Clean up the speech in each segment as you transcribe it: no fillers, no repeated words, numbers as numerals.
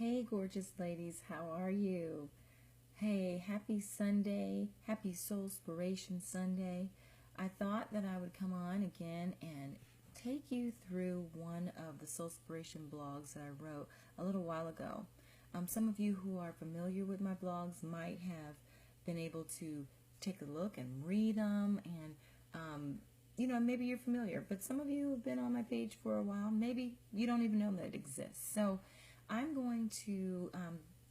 Hey, gorgeous ladies, how are you? Hey, happy Sunday, happy Soul-Spiration Sunday. I thought that I would come on again and take you through one of the Soul-Spiration blogs that I wrote a little while ago. Some of you who are familiar with my blogs might have been able to take a look and read them, and maybe you're familiar, but some of you have been on my page for a while. Maybe you don't even know that it exists. So I'm going to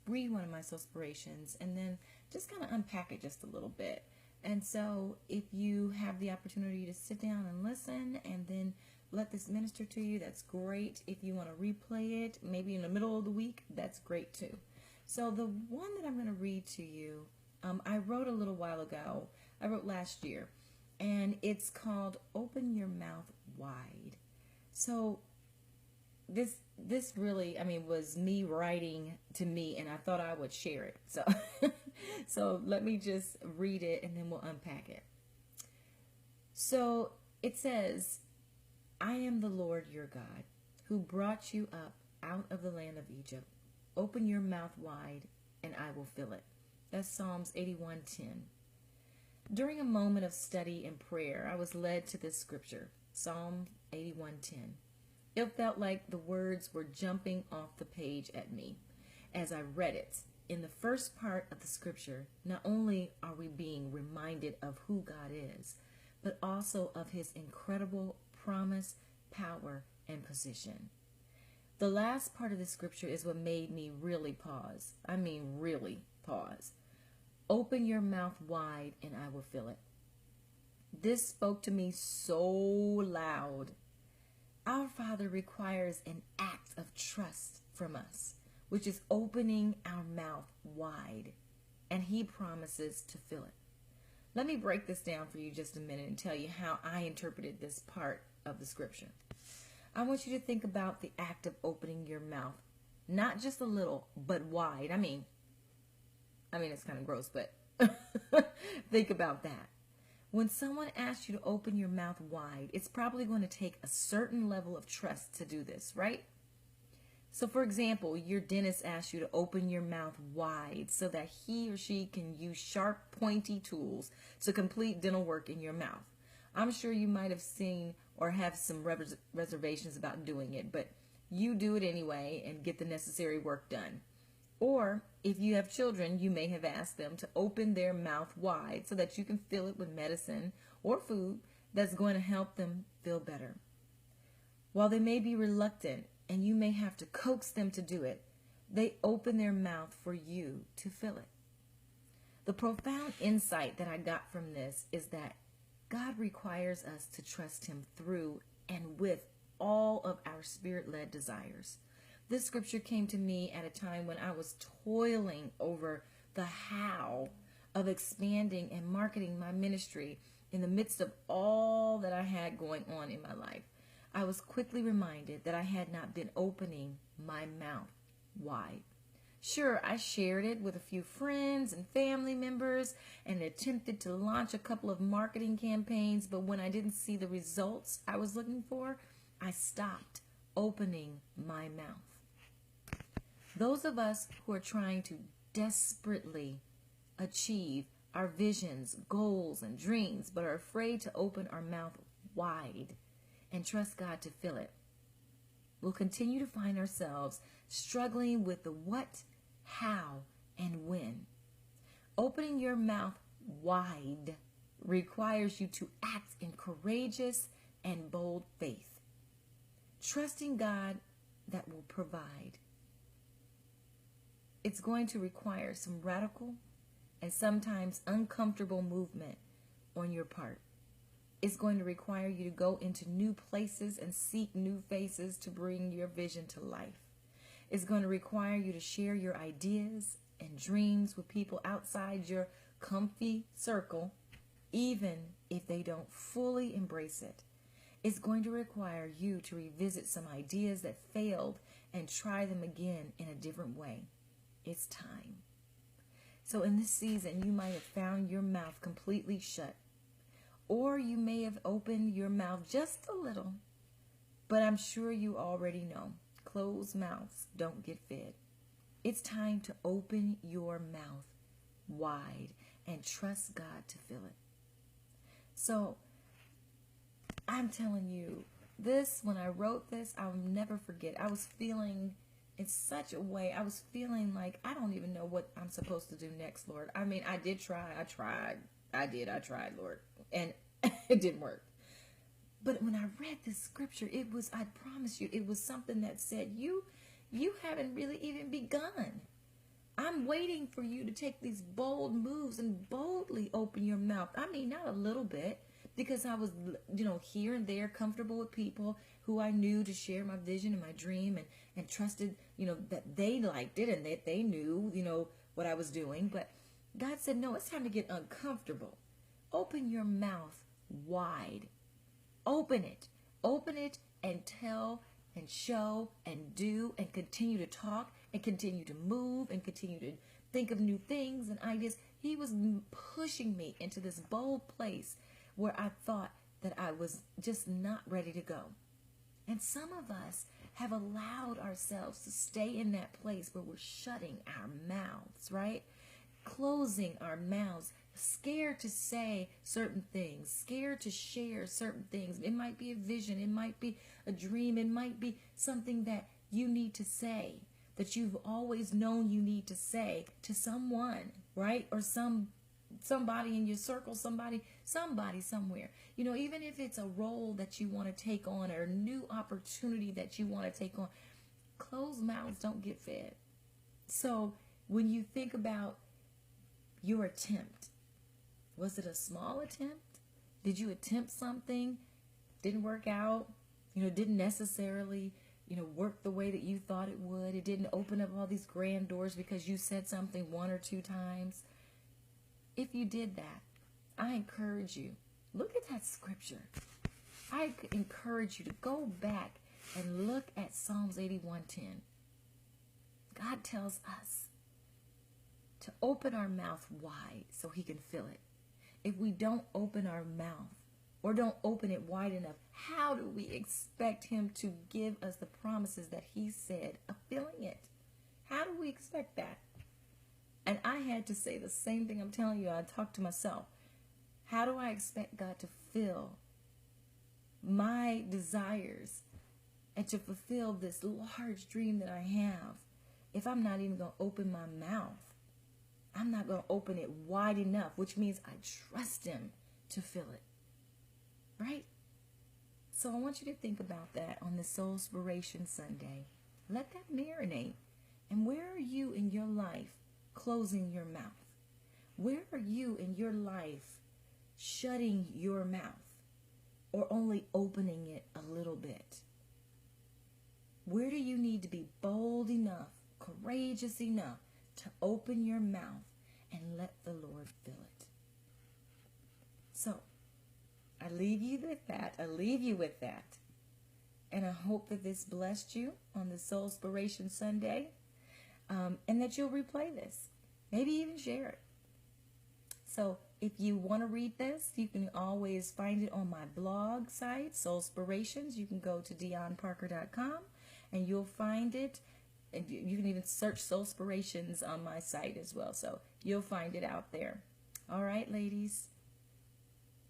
read one of my Soul-Spirations and then just kind of unpack it just a little bit. And so if you have the opportunity to sit down and listen and then let this minister to you, that's great. If you want to replay it, maybe in the middle of the week, that's great too. So the one that I'm going to read to you, I wrote a little while ago. I wrote last year, and it's called Open Your Mouth Wide. So this really, was me writing to me, and I thought I would share it. So, so let me just read it, and then we'll unpack it. So it says, I am the Lord your God, who brought you up out of the land of Egypt. Open your mouth wide, and I will fill it. That's Psalms 81:10. During a moment of study and prayer, I was led to this scripture, Psalm 81:10. It felt like the words were jumping off the page at me as I read it. In the first part of the scripture, not only are we being reminded of who God is, but also of his incredible promise, power, and position. The last part of the scripture is what made me really pause. Really pause. Open your mouth wide and I will fill it. This spoke to me so loud. Our Father requires an act of trust from us, which is opening our mouth wide, and he promises to fill it. Let me break this down for you just a minute and tell you how I interpreted this part of the scripture. I want you to think about the act of opening your mouth, not just a little, but wide. It's kind of gross, but think about that. When someone asks you to open your mouth wide, it's probably going to take a certain level of trust to do this, right? So for example, your dentist asks you to open your mouth wide so that he or she can use sharp, pointy tools to complete dental work in your mouth. I'm sure you might have seen or have some reservations about doing it, but you do it anyway and get the necessary work done. Or if you have children, you may have asked them to open their mouth wide so that you can fill it with medicine or food that's going to help them feel better. While they may be reluctant and you may have to coax them to do it, they open their mouth for you to fill it. The profound insight that I got from this is that God requires us to trust him through and with all of our spirit-led desires. This scripture came to me at a time when I was toiling over the how of expanding and marketing my ministry in the midst of all that I had going on in my life. I was quickly reminded that I had not been opening my mouth wide. Sure, I shared it with a few friends and family members and attempted to launch a couple of marketing campaigns, but when I didn't see the results I was looking for, I stopped opening my mouth. Those of us who are trying to desperately achieve our visions, goals, and dreams, but are afraid to open our mouth wide and trust God to fill it, will continue to find ourselves struggling with the what, how, and when. Opening your mouth wide requires you to act in courageous and bold faith, trusting God that will provide. It's going to require some radical and sometimes uncomfortable movement on your part. It's going to require you to go into new places and seek new faces to bring your vision to life. It's going to require you to share your ideas and dreams with people outside your comfy circle, even if they don't fully embrace it. It's going to require you to revisit some ideas that failed and try them again in a different way. It's time. So in this season, you might have found your mouth completely shut, or you may have opened your mouth just a little, but I'm sure you already know closed mouths don't get fed. It's time to open your mouth wide and trust God to fill it. So I'm telling you, this, when I wrote this, I'll never forget. I was feeling in such a way. I was feeling like I don't even know what I'm supposed to do next, Lord. I mean, I did try. I tried, Lord. And it didn't work. But when I read this scripture, it was, I promise you, it was something that said, you haven't really even begun. I'm waiting for you to take these bold moves and boldly open your mouth. I mean, not a little bit, because I was, here and there comfortable with people who I knew to share my vision and my dream, and trusted, that they liked it and that they knew, what I was doing. But God said, no, it's time to get uncomfortable. Open your mouth wide. Open it and tell and show and do and continue to talk and continue to move and continue to think of new things and ideas. He was pushing me into this bold place where I thought that I was just not ready to go. And some of us have allowed ourselves to stay in that place where we're shutting our mouths, right? Closing our mouths, scared to say certain things, scared to share certain things. It might be a vision, it might be a dream, it might be something that you need to say, that you've always known you need to say to someone, right? Or somebody in your circle, somebody somewhere. Even if it's a role that you want to take on or a new opportunity that you want to take on, closed mouths don't get fed. So when you think about your attempt, was it a small attempt? Did you attempt something? Didn't work out? Didn't necessarily, work the way that you thought it would. It didn't open up all these grand doors because you said something one or two times. If you did that, I encourage you, look at that scripture. I encourage you to go back and look at Psalms 81:10. God tells us to open our mouth wide so he can fill it. If we don't open our mouth or don't open it wide enough, how do we expect him to give us the promises that he said of filling it? How do we expect that? And I had to say the same thing I'm telling you. I talked to myself. How do I expect God to fill my desires and to fulfill this large dream that I have if I'm not even going to open my mouth? I'm not going to open it wide enough, which means I trust him to fill it. Right? So I want you to think about that on the Soul-Spiration Sunday. Let that marinate. And where are you in your life closing your mouth? Where are you in your life shutting your mouth or only opening it a little bit? Where do you need to be bold enough, courageous enough to open your mouth and let the Lord fill it? So I leave you with that. And I hope that this blessed you on the Soul-Spiration Sunday, and that you'll replay this. Maybe even share it. So if you want to read this, you can always find it on my blog site, Soul-Spirations. You can go to DeYonneParker.com and you'll find it. And you can even search Soul-Spirations on my site as well. So you'll find it out there. All right, ladies.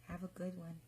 Have a good one.